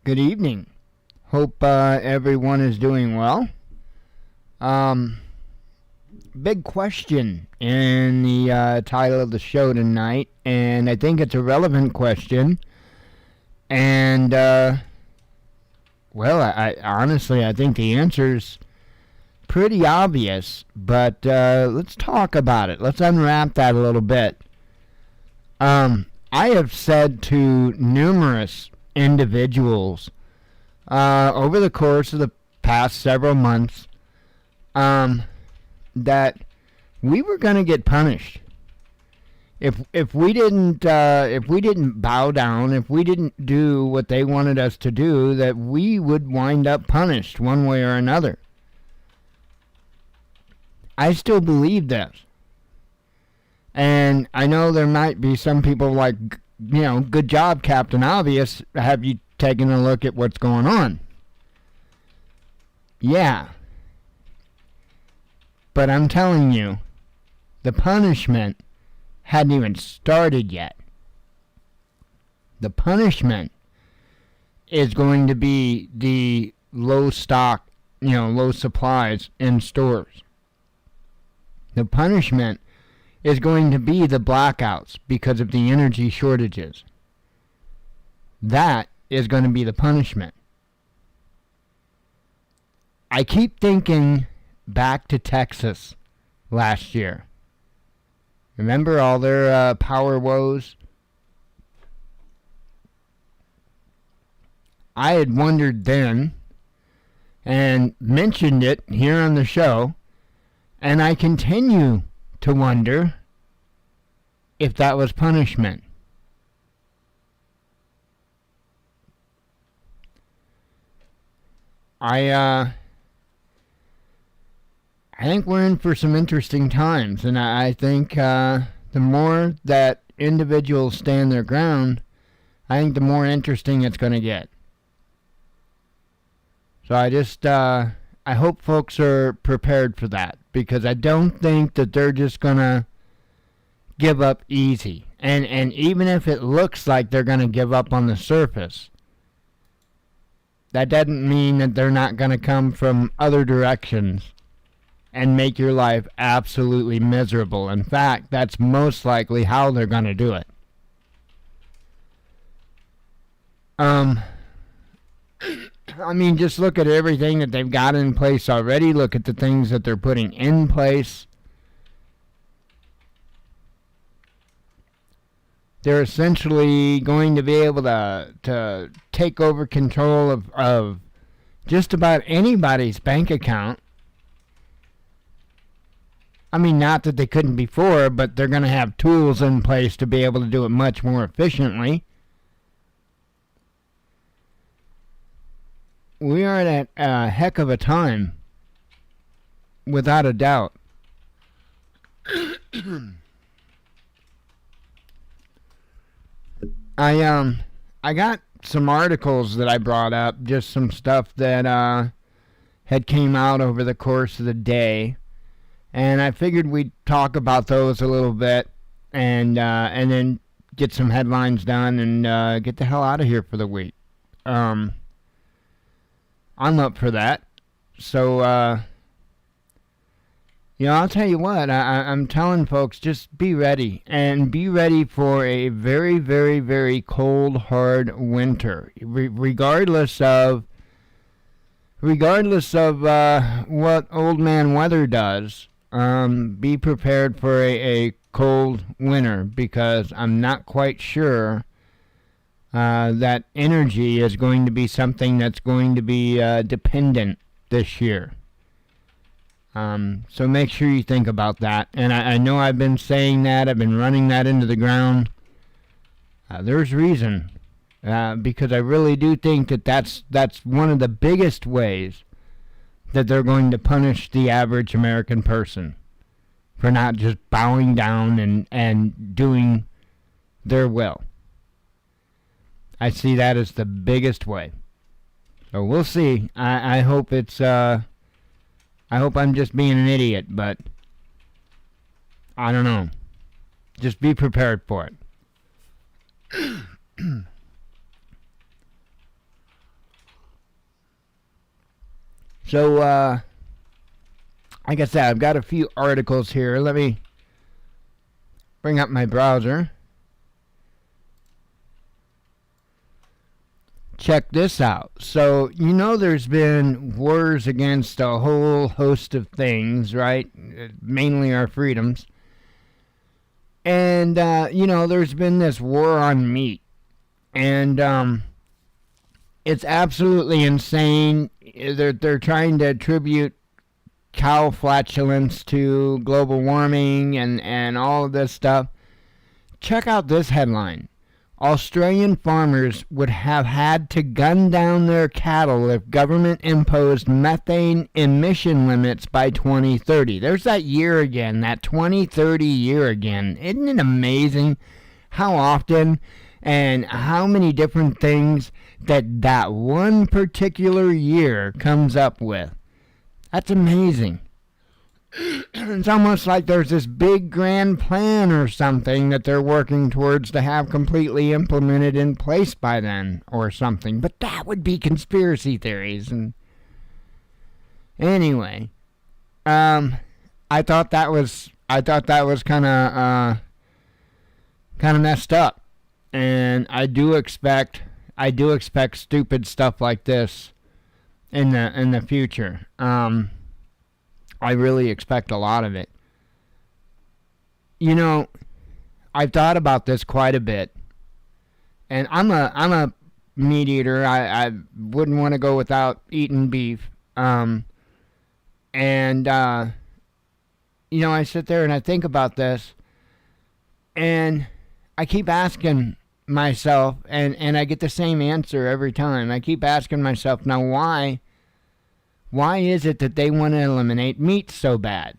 Good evening. Hope everyone is doing well. Um, Big question in the title of the show tonight, and I think it's a relevant question. And I honestly I think the answer's pretty obvious, but let's talk about it. Let's unwrap that a little bit. I have said to numerous individuals over the course of the past several months that we were going to get punished if we didn't bow down, if we didn't do what they wanted us to do, that we would wind up punished one way or another. I still believe this. And I know there might be some people like, good job, Captain Obvious. Have you taken a look at what's going on? Yeah. But I'm telling you, the punishment hadn't even started yet. The punishment is going to be the low stock, low supplies in stores. The punishment is going to be the blackouts because of the energy shortages. That is going to be the punishment. I keep thinking back to Texas last year. Remember all their power woes? I had wondered then and mentioned it here on the show, and I continue to wonder if that was punishment. I think we're in for some interesting times, and I think the more that individuals stand their ground, I think the more interesting it's going to get. So I hope folks are prepared for that, because I don't think that they're just going to give up easy. And even if it looks like they're going to give up on the surface, that doesn't mean that they're not going to come from other directions and make your life absolutely miserable. In fact, that's most likely how they're going to do it. Just look at everything that they've got in place already. Look at the things that they're putting in place. They're essentially going to be able to take over control of just about anybody's bank account. Not that they couldn't before, but they're going to have tools in place to be able to do it much more efficiently. We are at a heck of a time, without a doubt. I got some articles that I brought up, just some stuff that had came out over the course of the day, and I figured we'd talk about those a little bit, and then get some headlines done and get the hell out of here for the week. I'm up for that. So, I'll tell you what, I'm telling folks, just be ready. And be ready for a very, very, very cold, hard winter. Regardless of what old man weather does, be prepared for a cold winter, because I'm not quite sure that energy is going to be something that's going to be dependent this year. So make sure you think about that. And I know I've been saying that. I've been running that into the ground. There's reason. Because I really do think that that's one of the biggest ways that they're going to punish the average American person for not just bowing down and doing their will. I see that as the biggest way. So we'll see. I hope it's I hope I'm just being an idiot, but I don't know. Just be prepared for it. So, like I said, I've got a few articles here. Let me bring up my browser. Check this out. So, there's been wars against a whole host of things, right? Mainly our freedoms. And, there's been this war on meat. And, it's absolutely insane. They're trying to attribute cow flatulence to global warming and all of this stuff. Check out this headline. Australian farmers would have had to gun down their cattle if government imposed methane emission limits by 2030. There's that year again, that 2030 year again. Isn't it amazing how often and how many different things that one particular year comes up with? That's amazing. It's almost like there's this big grand plan or something that they're working towards to have completely implemented in place by then or something. But that would be conspiracy theories. And anyway, I thought that was kind of messed up. And I do expect stupid stuff like this in the future. I really expect a lot of it. I've thought about this quite a bit, and I'm a meat eater. I wouldn't want to go without eating beef. I sit there and I think about this, and I keep asking myself, and I get the same answer every time. I keep asking myself, now why is it that they want to eliminate meat so bad?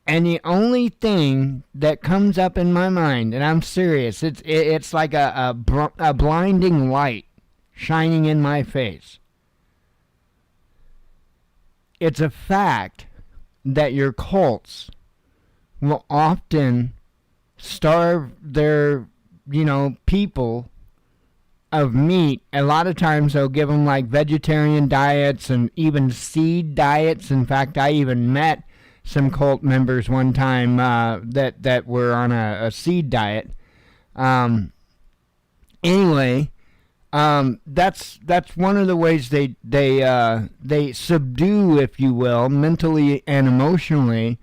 And the only thing that comes up in my mind, and I'm serious, it's like a blinding light shining in my face. It's a fact that your cults will often starve their, people of meat. A lot of times they'll give them like vegetarian diets and even seed diets. In fact, I even met some cult members one time that were on a seed diet. Anyway, that's one of the ways they subdue, if you will, mentally and emotionally.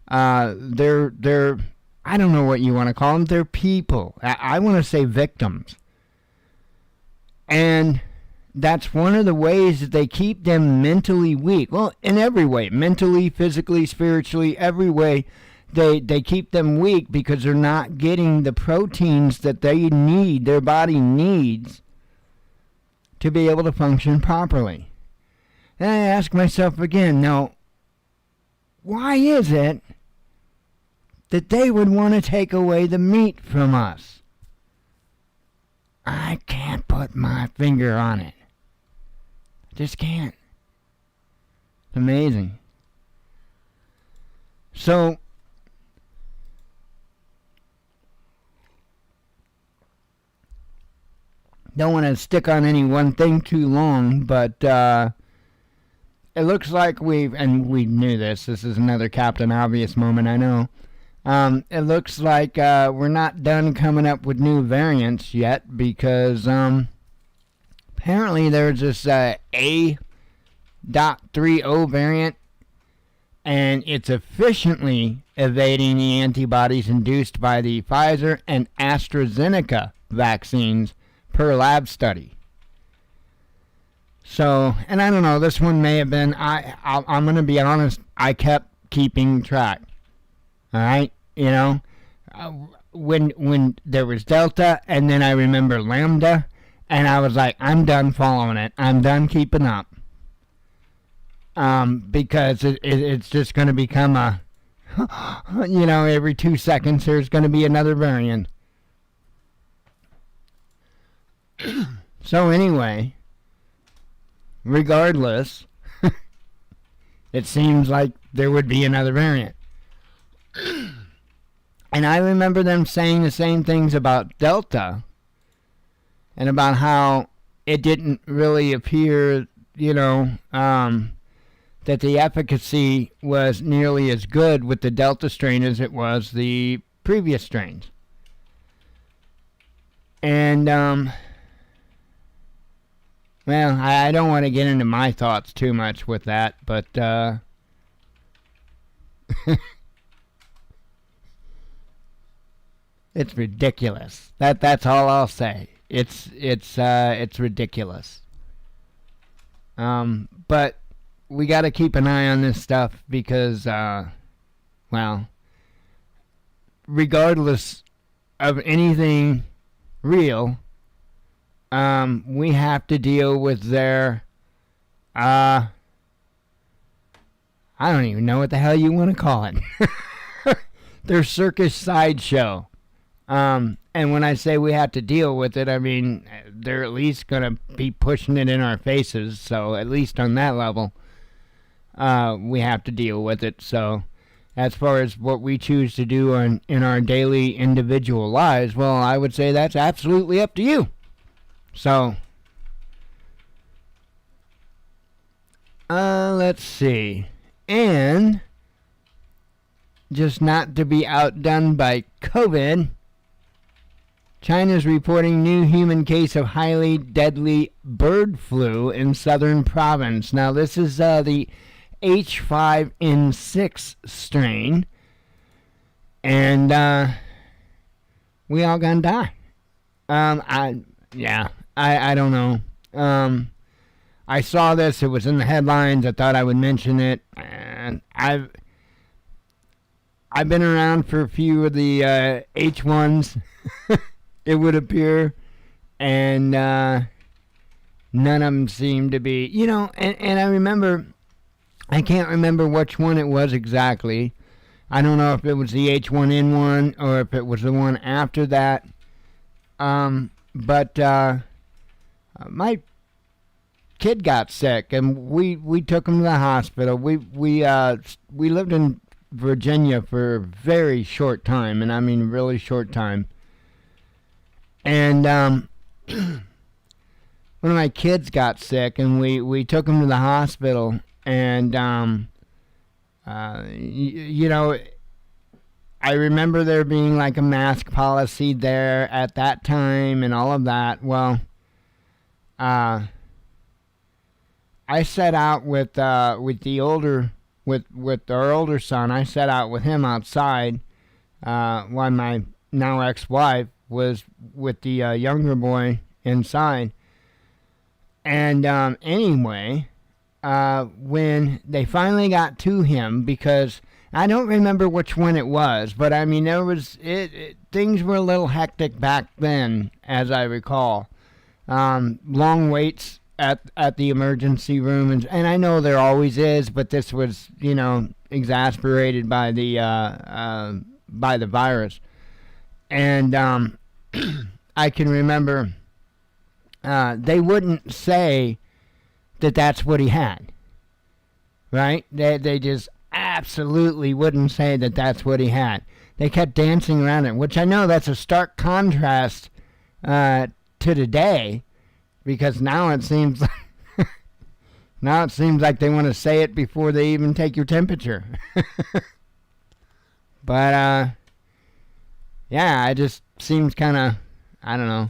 They're I don't know what you want to call them. They're people. I want to say victims. And that's one of the ways that they keep them mentally weak. Well, in every way, mentally, physically, spiritually, every way, they keep them weak because they're not getting the proteins that they need, their body needs, to be able to function properly. And I ask myself again, now, why is it that they would want to take away the meat from us? I can't put my finger on it. I just can't. It's amazing. So, don't want to stick on any one thing too long, but it looks like we knew this is another Captain Obvious moment, I know. It looks like we're not done coming up with new variants yet because apparently there's this A.30 variant, and it's efficiently evading the antibodies induced by the Pfizer and AstraZeneca vaccines per lab study. So, and I don't know, this one may have been, I'm going to be honest, I kept keeping track. All right, when there was Delta, and then I remember Lambda, and I was like, I'm done following it. I'm done keeping up. Because it's just going to become a, every 2 seconds there's going to be another variant. So anyway, regardless, it seems like there would be another variant. And I remember them saying the same things about Delta and about how it didn't really appear that the efficacy was nearly as good with the Delta strain as it was the previous strains. And, well, I don't want to get into my thoughts too much with that, but, it's ridiculous. That's all I'll say. It's ridiculous. But we got to keep an eye on this stuff because, well, regardless of anything real, we have to deal with their, I don't even know what the hell you want to call it. Their circus sideshow. And when I say we have to deal with it, I mean, they're at least going to be pushing it in our faces. So at least on that level, we have to deal with it. So as far as what we choose to do in our daily individual lives, well, I would say that's absolutely up to you. So, let's see. And just not to be outdone by COVID, China's reporting new human case of highly deadly bird flu in southern province. Now, this is the H5N6 strain, and we all gonna die. I don't know. I saw this. It was in the headlines. I thought I would mention it. And I've been around for a few of the H1s. It would appear, and none of them seem to be, and I remember, I can't remember which one it was exactly. I don't know if it was the H1N1 or if it was the one after that. But my kid got sick, and we took him to the hospital. We lived in Virginia for a very short time, and I mean really short time. And one of my kids got sick, and we took him to the hospital. And I remember there being like a mask policy there at that time and all of that. Well, I set out with our older son. I set out with him outside while my now ex-wife was with the younger boy inside. And anyway, when they finally got to him, because I don't remember which one it was, but I mean things were a little hectic back then, as I recall. Long waits at the emergency room, and I know there always is, but this was exasperated by the virus. And I can remember they wouldn't say that that's what he had, right? They just absolutely wouldn't say that that's what he had. They kept dancing around it, which I know that's a stark contrast to today, because now it seems like they want to say it before they even take your temperature. But yeah, it just seems kind of, I don't know.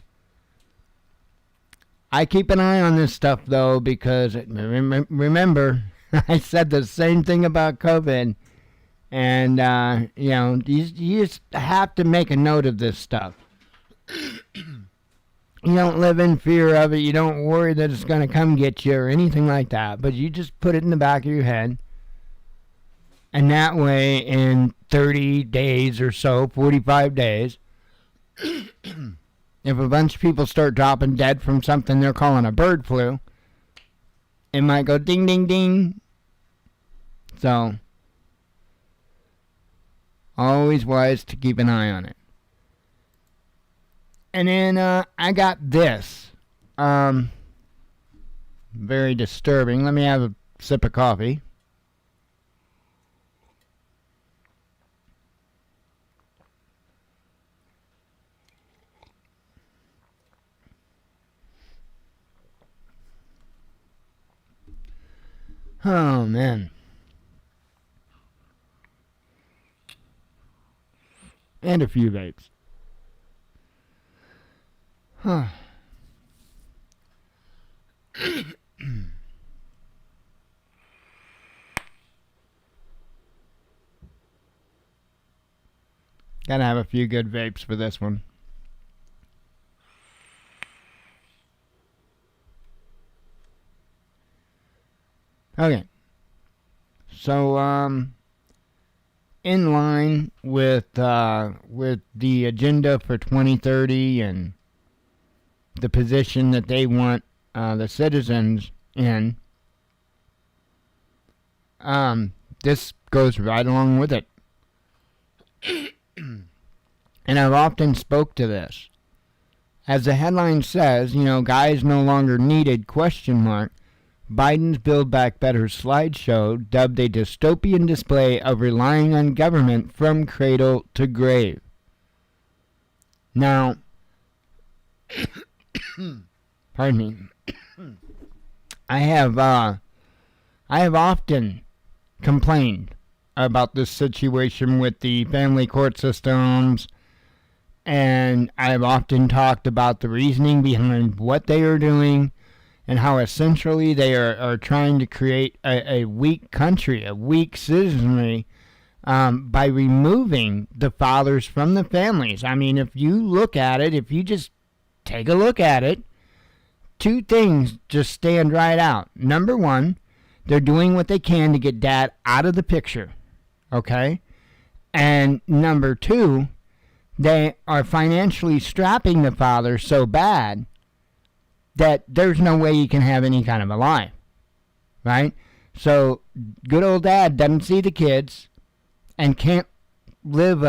I keep an eye on this stuff, though, because remember, I said the same thing about COVID. And, you just have to make a note of this stuff. You don't live in fear of it. You don't worry that it's going to come get you or anything like that. But you just put it in the back of your head. And that way, in 30 days or so, 45 days, if a bunch of people start dropping dead from something they're calling a bird flu, it might go ding, ding, ding. So, always wise to keep an eye on it. And then I got this. Very disturbing. Let me have a sip of coffee. Oh, man. And a few vapes. Huh. Gotta have a few good vapes for this one. Okay. So, in line with the agenda for 2030 and the position that they want the citizens in, this goes right along with it. And I've often spoke to this. As the headline says, guys no longer needed, ? Biden's Build Back Better slideshow dubbed a dystopian display of relying on government from cradle to grave. Now, pardon me, I have often complained about this situation with the family court systems, and I've often talked about the reasoning behind what they are doing and how essentially they are trying to create a weak country, a weak citizenry, by removing the fathers from the families. I mean, if you look at it, if you just take a look at it, two things just stand right out. Number one, they're doing what they can to get dad out of the picture, okay? And number two, they are financially strapping the father so bad that there's no way you can have any kind of a life, right? So good old dad doesn't see the kids and can't live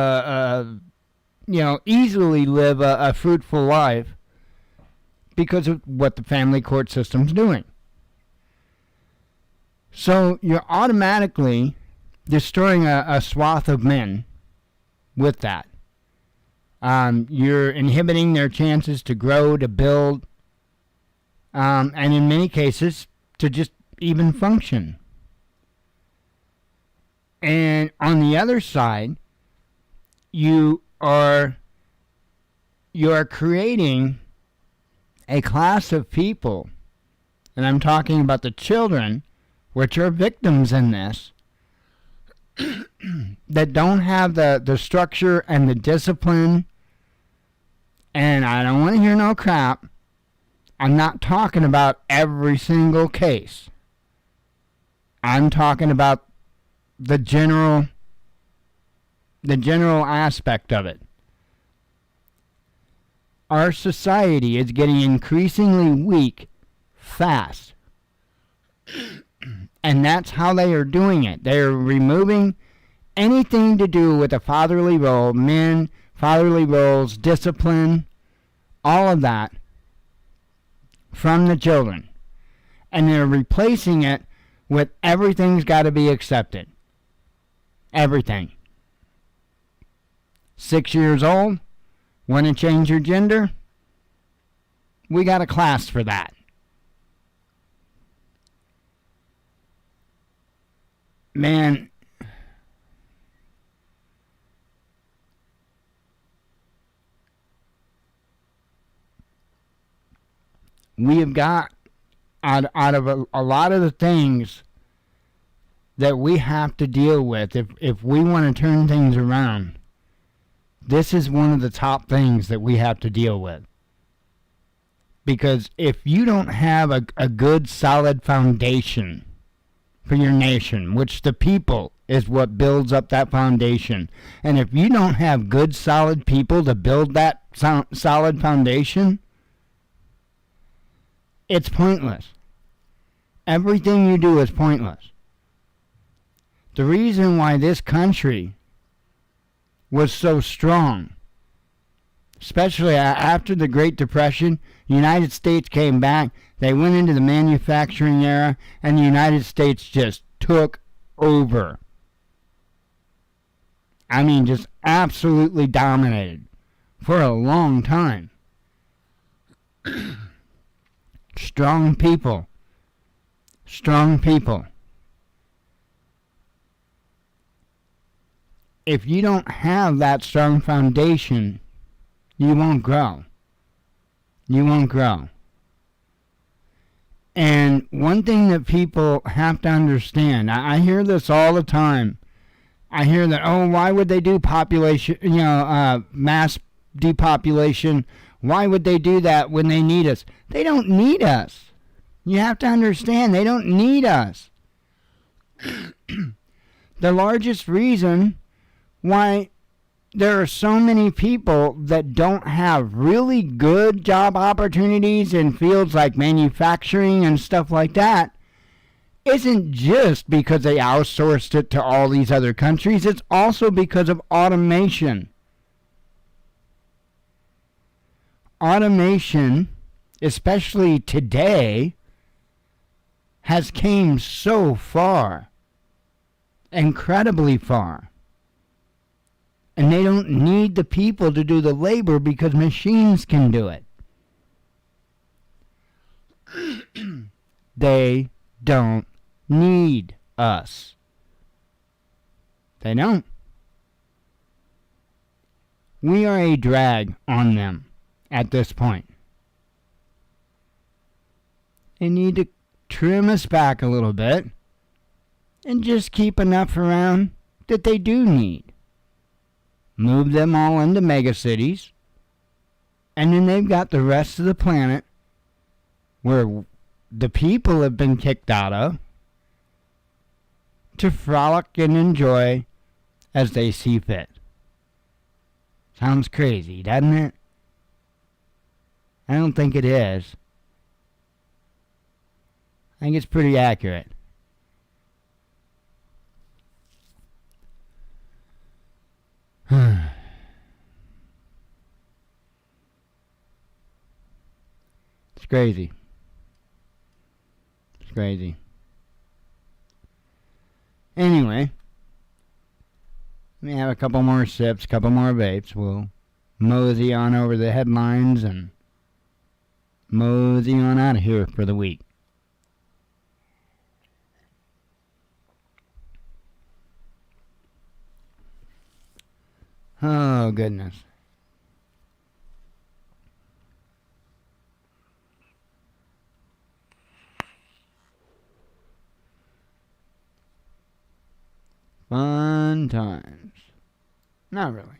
easily live a fruitful life because of what the family court system's doing. So you're automatically destroying a swath of men with that. You're inhibiting their chances to grow, to build, and in many cases, to just even function. And on the other side, you are creating a class of people, and I'm talking about the children, which are victims in this, that don't have the structure and the discipline. And I don't want to hear no crap. I'm not talking about every single case. I'm talking about the general aspect of it. Our society is getting increasingly weak fast. And that's how they are doing it. They are removing anything to do with a fatherly role, men, fatherly roles, discipline, all of that from the children. And they're replacing it with everything's got to be accepted. Everything. 6 years old, want to change your gender? We got a class for that. Man, we have got out of a lot of the things that we have to deal with if we want to turn things around. This is one of the top things that we have to deal with. Because if you don't have a good solid foundation for your nation, which the people is what builds up that foundation, and if you don't have good solid people to build that solid foundation, it's pointless. Everything you do is pointless. The reason why this country was so strong, especially after the Great Depression, the United States came back, they went into the manufacturing era, and the United States just took over. I mean, just absolutely dominated for a long time. Strong people. Strong people. if you don't have that strong foundation, you won't grow. You won't grow. And one thing that people have to understand, I hear this all the time. I hear that, oh, why would they do population, mass depopulation? Why would they do that when they need us? They don't need us. You have to understand, they don't need us. The largest reason why there are so many people that don't have really good job opportunities in fields like manufacturing and stuff like that isn't just because they outsourced it to all these other countries. It's also because of automation. Automation, especially today, has came so far. Incredibly far. And they don't need the people to do the labor because machines can do it. They don't need us. They don't. We are a drag on them at this point. They need to trim us back a little bit and just keep enough around that they do need. Move them all into megacities, and then they've got the rest of the planet where the people have been kicked out of to frolic and enjoy as they see fit. Sounds crazy, doesn't it? I don't think it is. I think it's pretty accurate. It's crazy. It's crazy. Anyway, let me have a couple more sips, couple more vapes. We'll mosey on over the headlines and mosey on out of here for the week. Oh, goodness. Fun times. Not really.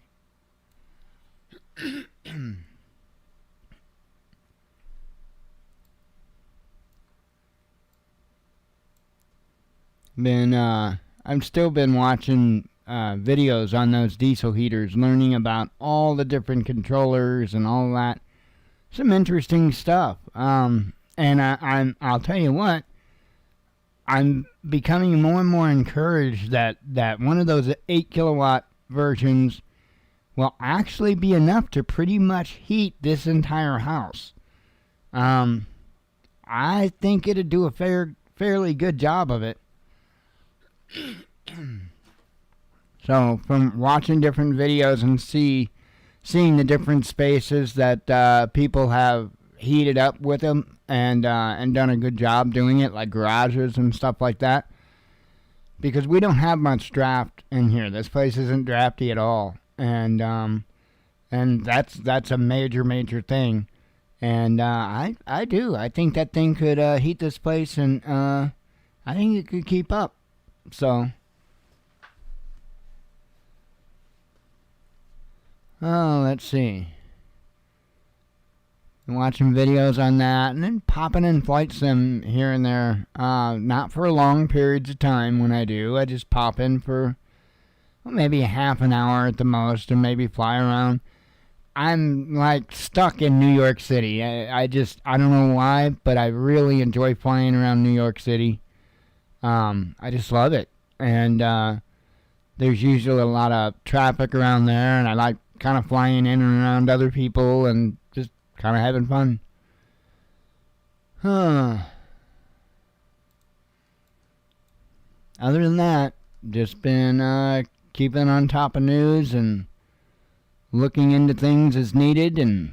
I've still been watching videos on those diesel heaters, learning about all the different controllers and all that. Some interesting stuff. And I'll tell you what, I'm becoming more and more encouraged that one of those 8 kilowatt versions will actually be enough to pretty much heat this entire house. I think it'd do a fairly good job of it. So from watching different videos and seeing the different spaces that people have heated up with them and done a good job doing it, like garages and stuff like that, because we don't have much draft in here. This place isn't drafty at all, and that's a major thing. And I think that thing could heat this place, and I think it could keep up. So. Oh, let's see. I'm watching videos on that, and then popping in flight sim here and there. Not for long periods of time when I do. I just pop in for maybe half an hour at the most, and maybe fly around. I'm like stuck in New York City. I don't know why, but I really enjoy flying around New York City. I just love it. And there's usually a lot of traffic around there, and I like kind of flying in and around other people and just kind of having fun. Other than that, just been keeping on top of news and looking into things as needed, and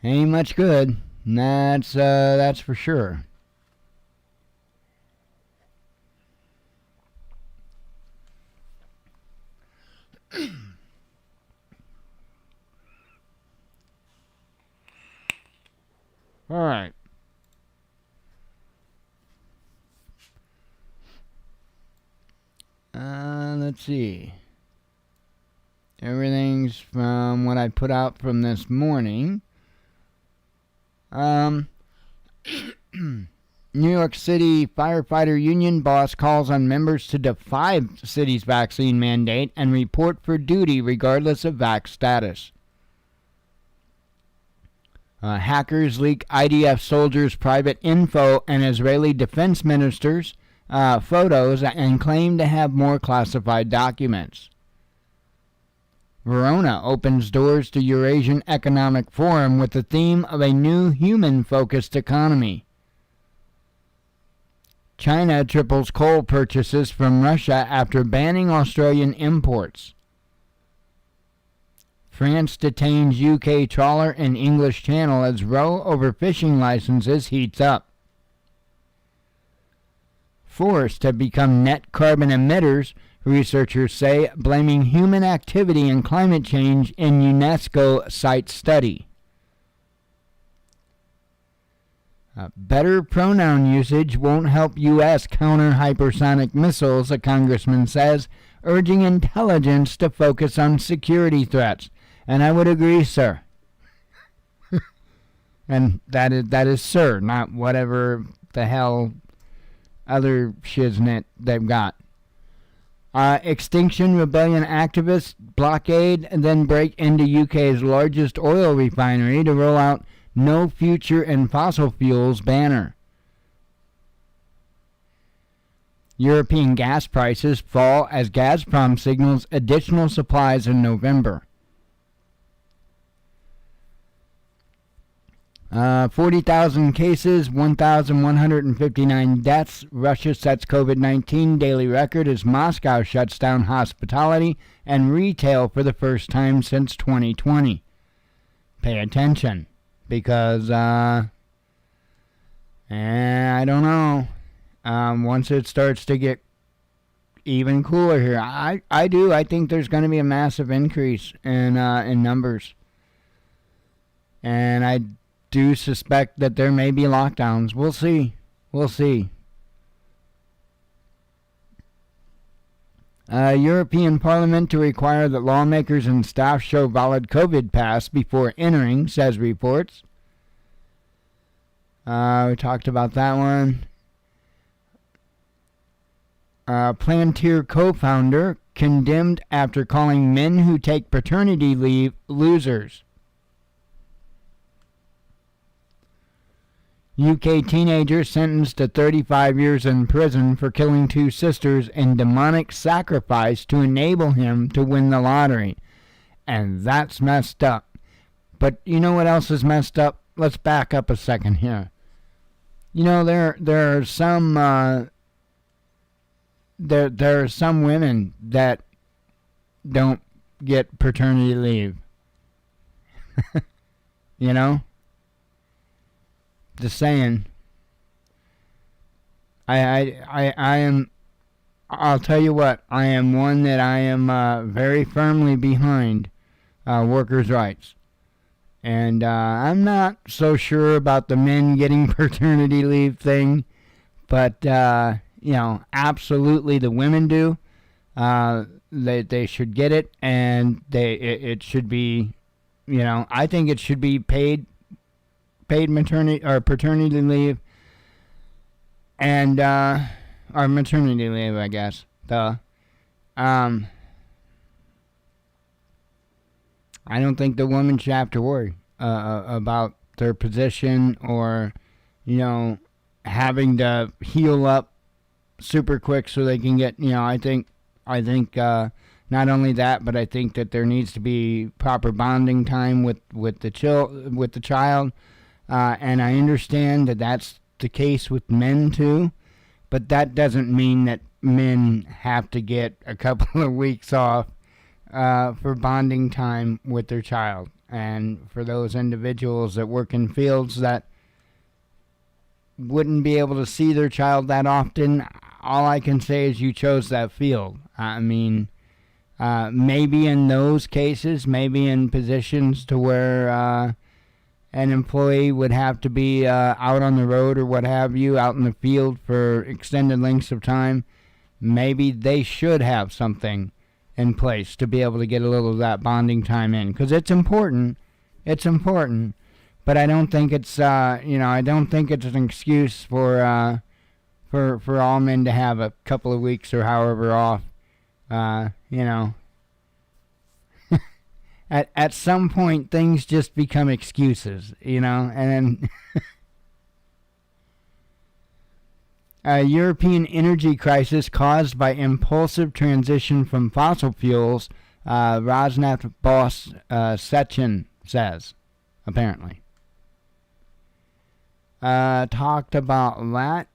ain't much good. That's for sure. All right. Let's see. Everything's from what I put out from this morning. New York City firefighter union boss calls on members to defy city's vaccine mandate and report for duty regardless of vax status. Hackers leak IDF soldiers' private info and Israeli defense ministers' photos and claim to have more classified documents. Verona opens doors to Eurasian Economic Forum with the theme of a new human-focused economy. China triples coal purchases from Russia after banning Australian imports. France detains UK trawler in English Channel as row over fishing licenses heats up. Forests have become net carbon emitters, researchers say, blaming human activity and climate change in UNESCO site study. Better pronoun usage won't help U.S. counter hypersonic missiles, a congressman says, urging intelligence to focus on security threats. And I would agree, sir. And that is sir, not whatever the hell other shiznit they've got. Extinction Rebellion activists blockade and then break into UK's largest oil refinery to roll out No Future in Fossil Fuels banner. European gas prices fall as Gazprom signals additional supplies in November. 40,000 cases, 1,159 deaths. Russia sets COVID-19 daily record as Moscow shuts down hospitality and retail for the first time since 2020. Pay attention, because, I don't know. Once it starts to get even cooler here, I think there's going to be a massive increase in numbers. And I do suspect that there may be lockdowns. We'll see. European Parliament to require that lawmakers and staff show valid COVID pass before entering, says reports. We talked about that one. Palantir co-founder condemned after calling men who take paternity leave losers. UK teenager sentenced to 35 years in prison for killing two sisters in demonic sacrifice to enable him to win the lottery. And that's messed up. But you know what else is messed up? Let's back up a second here. You know, there are some there are some women that don't get paternity leave. You know? Just saying. I'll tell you what, I am one that I am very firmly behind workers' rights. And I'm not so sure about the men getting paternity leave thing, but, absolutely the women do. They should get it, and it should be, I think it should be paid maternity or paternity leave and or maternity leave, I guess. I don't think the woman should have to worry about their position or having to heal up super quick so they can get I think not only that, but I think that there needs to be proper bonding time with the child. And I understand that that's the case with men too, but that doesn't mean that men have to get a couple of weeks off for bonding time with their child. And for those individuals that work in fields that wouldn't be able to see their child that often, all I can say is you chose that field. I mean, Maybe in those cases, maybe in positions to where an employee would have to be out on the road or what have you, out in the field for extended lengths of time, maybe they should have something in place to be able to get a little of that bonding time in, because it's important. It's important, but I don't think it's I don't think it's an excuse for all men to have a couple of weeks or however off. At some point things just become excuses, and then a European energy crisis caused by impulsive transition from fossil fuels, Rosneft boss Sechin says, apparently. Talked about that.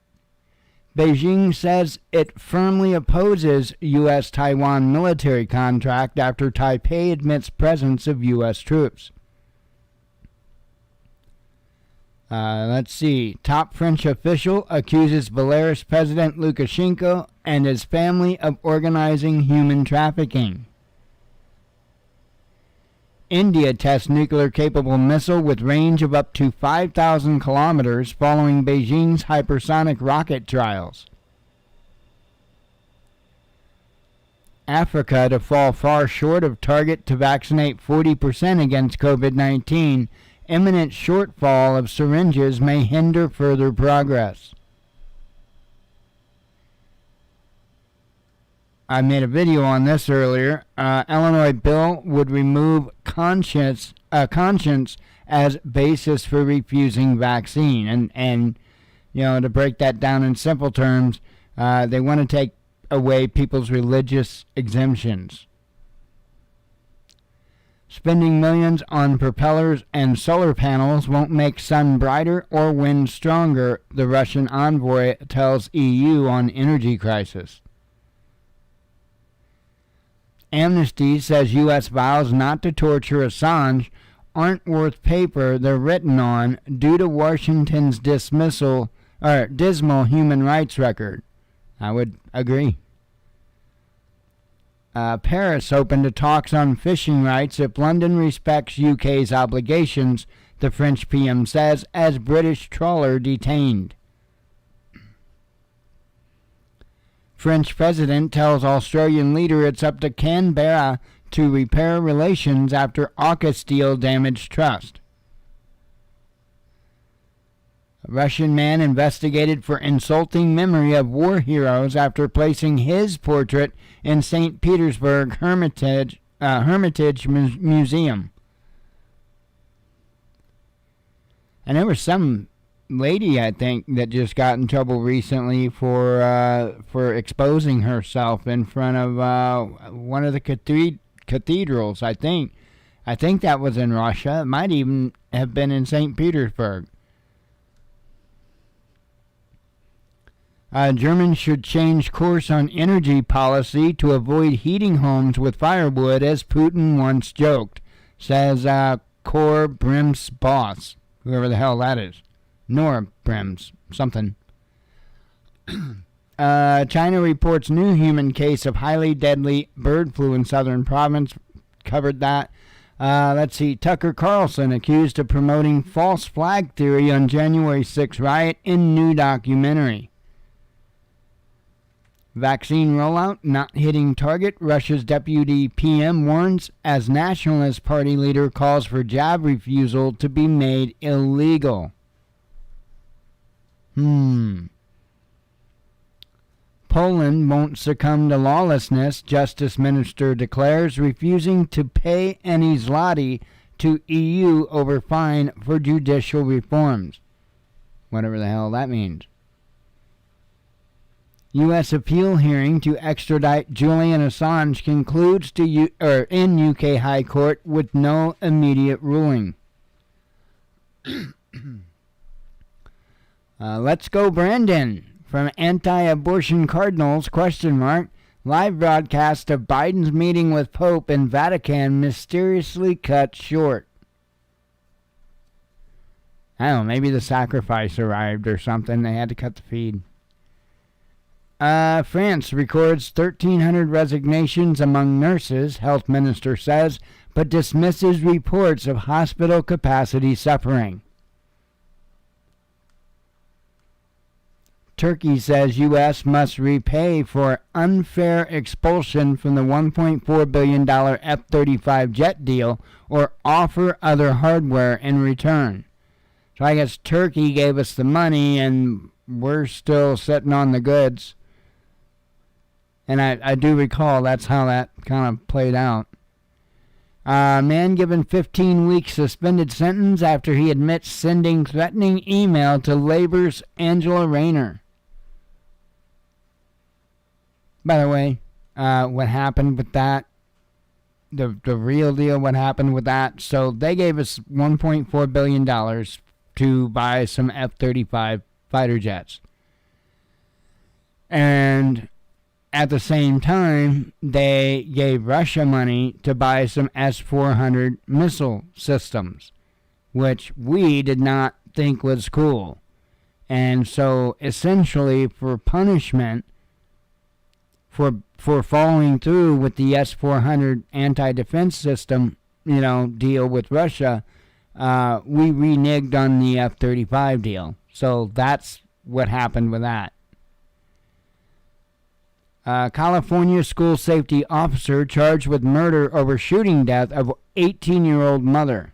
Beijing says it firmly opposes U.S.-Taiwan military contract after Taipei admits presence of U.S. troops. Let's see. Top French official accuses Belarus President Lukashenko and his family of organizing human trafficking. India tests nuclear-capable missile with range of up to 5,000 kilometers following Beijing's hypersonic rocket trials. Africa to fall far short of target to vaccinate 40% against COVID-19. Imminent shortfall of syringes may hinder further progress. I made a video on this earlier. Illinois bill would remove conscience as basis for refusing vaccine. And to break that down in simple terms, they want to take away people's religious exemptions. Spending millions on propellers and solar panels won't make sun brighter or wind stronger, the Russian envoy tells EU on energy crisis. Amnesty says U.S. vows not to torture Assange aren't worth paper they're written on due to Washington's dismal human rights record. I would agree. Paris open to talks on fishing rights if London respects UK's obligations, the French PM says, as British trawler detained. French president tells Australian leader it's up to Canberra to repair relations after AUKUS deal damaged trust. A Russian man investigated for insulting memory of war heroes after placing his portrait in St. Petersburg Hermitage Museum. And there was some lady, I think, that just got in trouble recently for exposing herself in front of one of the cathedrals. I think that was in Russia. It might even have been in St. Petersburg. Germans should change course on energy policy to avoid heating homes with firewood, as Putin once joked, says Core Brims boss, whoever the hell that is. Nora Brims, something. China reports new human case of highly deadly bird flu in southern province. Covered that. Let's see. Tucker Carlson accused of promoting false flag theory on January 6th riot in new documentary. Vaccine rollout not hitting target. Russia's deputy PM warns as Nationalist Party leader calls for jab refusal to be made illegal. Poland won't succumb to lawlessness, Justice Minister declares, refusing to pay any zloty to EU over fine for judicial reforms. Whatever the hell that means. U.S. appeal hearing to extradite Julian Assange concludes in UK High Court with no immediate ruling. Let's go, Brandon. From anti-abortion cardinals, ? Live broadcast of Biden's meeting with Pope in Vatican mysteriously cut short. I don't know, maybe the sacrifice arrived or something. They had to cut the feed. France records 1,300 resignations among nurses, health minister says, but dismisses reports of hospital capacity suffering. Turkey says U.S. must repay for unfair expulsion from the $1.4 billion F-35 jet deal or offer other hardware in return. So I guess Turkey gave us the money and we're still sitting on the goods. And I do recall that's how that kind of played out. Man given 15-week suspended sentence after he admits sending threatening email to Labor's Angela Rayner. By the way, what happened with that, the real deal, what happened with that, so they gave us $1.4 billion to buy some F-35 fighter jets. And at the same time, they gave Russia money to buy some S-400 missile systems, which we did not think was cool. And so essentially for punishment, for following through with the S-400 anti-defense system, deal with Russia, we reneged on the F-35 deal. So that's what happened with that. California school safety officer charged with murder over shooting death of 18-year-old mother.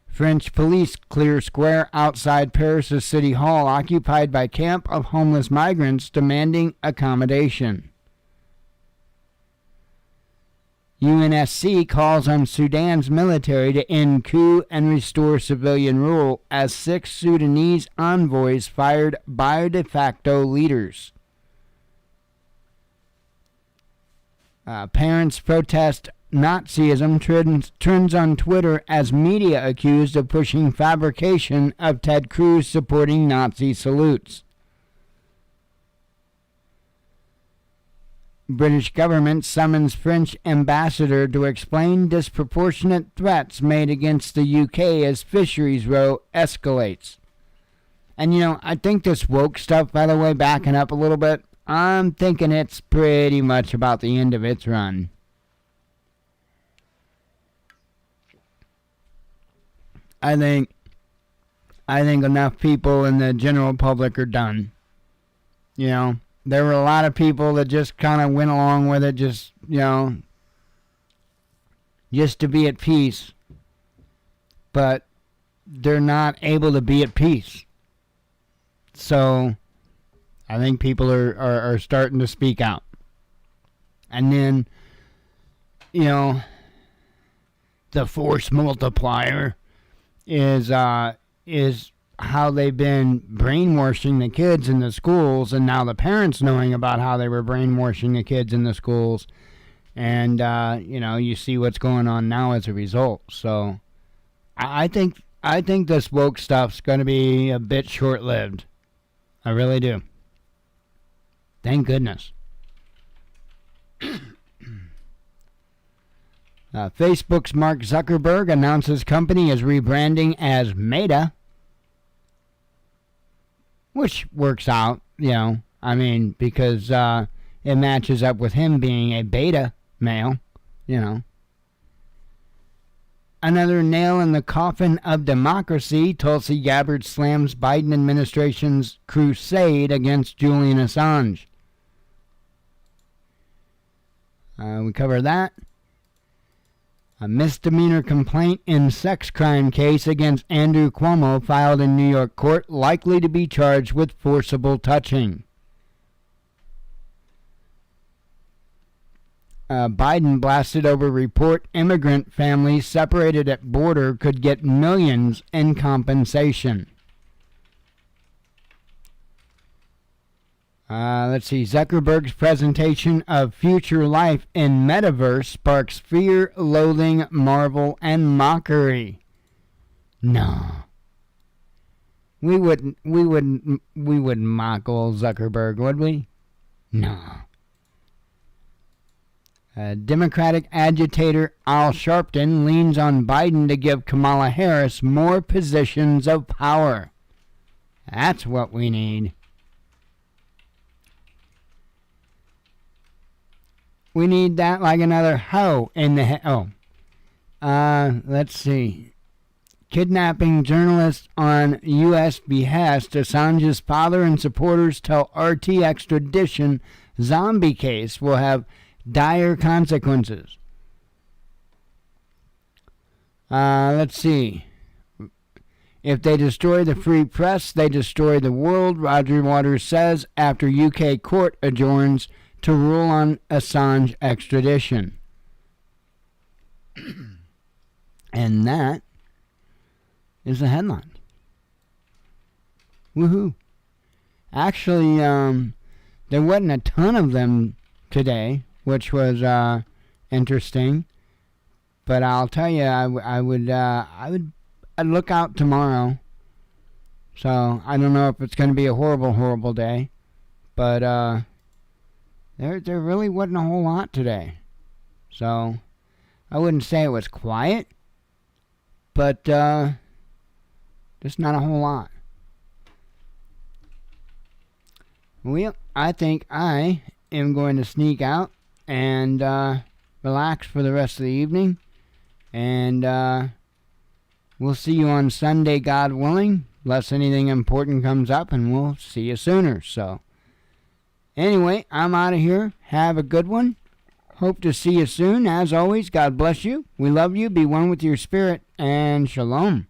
French police clear square outside Paris' city hall occupied by camp of homeless migrants demanding accommodation. UNSC calls on Sudan's military to end coup and restore civilian rule as 6 Sudanese envoys fired by de facto leaders. Parents protest Nazism turns on Twitter as media accused of pushing fabrication of Ted Cruz supporting Nazi salutes. British government summons French ambassador to explain disproportionate threats made against the UK as fisheries row escalates. And I think this woke stuff, by the way, backing up a little bit, I'm thinking it's pretty much about the end of its run. I think enough people in the general public are done. There were a lot of people that just kind of went along with it, just to be at peace. But they're not able to be at peace. So I think people are starting to speak out. And then, the force multiplier is how they've been brainwashing the kids in the schools, and now the parents knowing about how they were brainwashing the kids in the schools, and you see what's going on now as a result. So I think this woke stuff's going to be a bit short-lived. I really do. Thank goodness. Facebook's Mark Zuckerberg announces company is rebranding as Meta, which works out, because it matches up with him being a beta male, Another nail in the coffin of democracy, Tulsi Gabbard slams Biden administration's crusade against Julian Assange. We cover that. A misdemeanor complaint in sex crime case against Andrew Cuomo filed in New York court, likely to be charged with forcible touching. Biden blasted over report immigrant families separated at border could get millions in compensation. Let's see. Zuckerberg's presentation of future life in metaverse sparks fear, loathing, marvel, and mockery. No. We wouldn't mock old Zuckerberg, would we? No. Democratic agitator Al Sharpton leans on Biden to give Kamala Harris more positions of power. That's what we need. We need that like another hoe in the head. Oh. Let's see. Kidnapping journalist on U.S. behest. Assange's father and supporters tell RT extradition zombie case will have dire consequences. Let's see. If they destroy the free press, they destroy the world, Roger Waters says after UK court adjourns to rule on Assange extradition. And that is the headline. Woohoo. Actually, there wasn't a ton of them today, which was interesting. But I'll tell you, I'd look out tomorrow. So I don't know if it's going to be a horrible, horrible day, but there really wasn't a whole lot today. So I wouldn't say it was quiet, but just not a whole lot. Well, I think I am going to sneak out and relax for the rest of the evening. And we'll see you on Sunday, God willing, unless anything important comes up, and we'll see you sooner. So, anyway, I'm out of here. Have a good one. Hope to see you soon. As always, God bless you. We love you. Be one with your spirit, and shalom.